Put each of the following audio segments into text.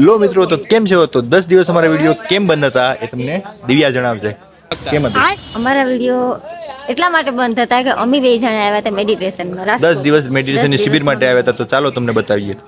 લો મિત્રો, તો કેમ છો? તો 10 દિવસ અમારા વિડીયો કેમ બંધ હતા એ તમને દિવ્યા જણાવશે. કેમ હતું? અમારા વિડીયો એટલા માટે બંધ હતા કે અમે બે જણા આવ્યા હતા મેડિટેશનમાં 10 રાજકોટ. દિવસ 10 મેડિટેશનની શિબિર દિવસમાં માટે આવ્યા હતા, તો ચાલો તમને બતાવીએ.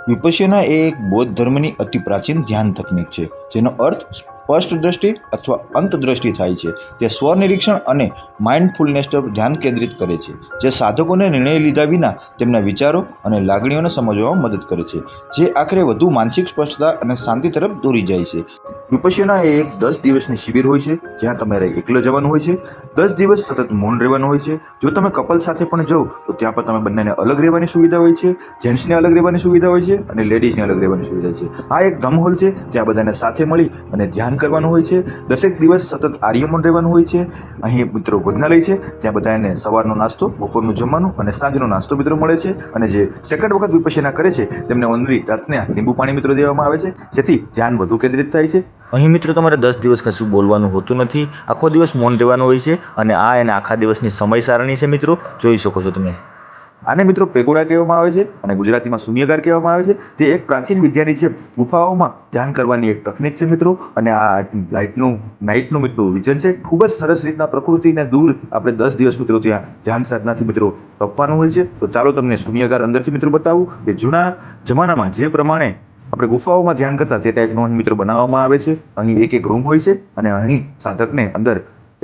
વિપશ્યના એ એક બૌદ્ધ ધર્મની અતિ પ્રાચીન ધ્યાન તકનીક છે, જેનો અર્થ સ્પષ્ટ દ્રષ્ટિ અથવા અંતદ્રષ્ટિ થાય છે. તે સ્વનિરીક્ષણ અને માઇન્ડફુલનેસ પર ધ્યાન કેન્દ્રિત કરે છે, જે સાધકોને નિર્ણય લીધા વિના તેમના વિચારો અને લાગણીઓને સમજવામાં મદદ કરે છે, જે આખરે વધુ માનસિક સ્પષ્ટતા અને શાંતિ તરફ દોરી જાય છે. વિપશ્યના એ એક 10 દિવસની શિબિર હોય છે, જ્યાં તમારે એકલા જવાનું હોય છે. 10 દિવસ સતત મૌન રહેવાનું હોય છે. જો તમે કપલ સાથે પણ જાઓ તો ત્યાં પણ તમે બંનેને અલગ રહેવાની સુવિધા હોય છે. જેન્ટ્સને અલગ રહેવાની સુવિધા હોય છે અને લેડીઝને અલગ રહેવાની સુવિધા છે. આ એક ધમ હોલ છે, ત્યાં બધાને સાથે મળી અને ધ્યાન કરવાનું હોય છે. 10 દિવસ સતત આર્યમન રહેવાનું હોય છે. અહીં મિત્રો ભોજનાલય છે, ત્યાં બધાને સવારનો નાસ્તો, બપોરનું જમવાનું અને સાંજનો નાસ્તો મિત્રો મળે છે. અને જે સેકન્ડ વખત વિપશ્યના કરે છે તેમને ઓનલી રાતના લીંબુ પાણી મિત્રો દેવામાં આવે છે, જેથી ધ્યાન વધુ કેન્દ્રિત થાય છે. અહીં મિત્રો તમારે 10 દિવસ કશું બોલવાનું હોતું નથી. આખો દિવસ મૌન રહેવાનું હોય છે અને આ એના આખા દિવસની સમય સારણી છે મિત્રો, જોઈ શકો છો તમે. આને મિત્રો પેગોડા કહેવામાં આવે છે અને ગુજરાતીમાં શૂન્યગાર કહેવામાં આવે છે. તે એક પ્રાચીન વિદ્યાની છે. ગુફાઓમાં ધ્યાન કરવાની એક તકનીક છે મિત્રો. અને આ નાઇટનું મિત્રો વિઝન છે. ખૂબ જ સરસ રીતના પ્રકૃતિને દૂર આપણે 10 દિવસ મિત્રો ત્યાં ધ્યાન સાધનાથી મિત્રો તપવાનું હોય છે. તો ચાલો તમને શૂન્યગાર અંદરથી મિત્રો બતાવું કે જૂના જમાનામાં જે પ્રમાણે આપણે ગુફાઓમાં ધ્યાન કરતા તે ટાઈપનો મિત્રો બનાવવામાં આવે છે. અહીં એક રૂમ હોય છે અને અહીં સાધકને અંદર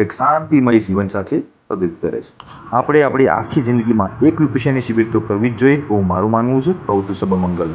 એક શાંતિમય જીવન સાથે પ્રગતિ કરે છે. આપણે આપણી આખી જિંદગીમાં એક વિપશ્યની શિબિર તો કરવી જ જોઈએ, એવું મારું માનવું છે. પ્રવૃત્તિ સબ મંગલ.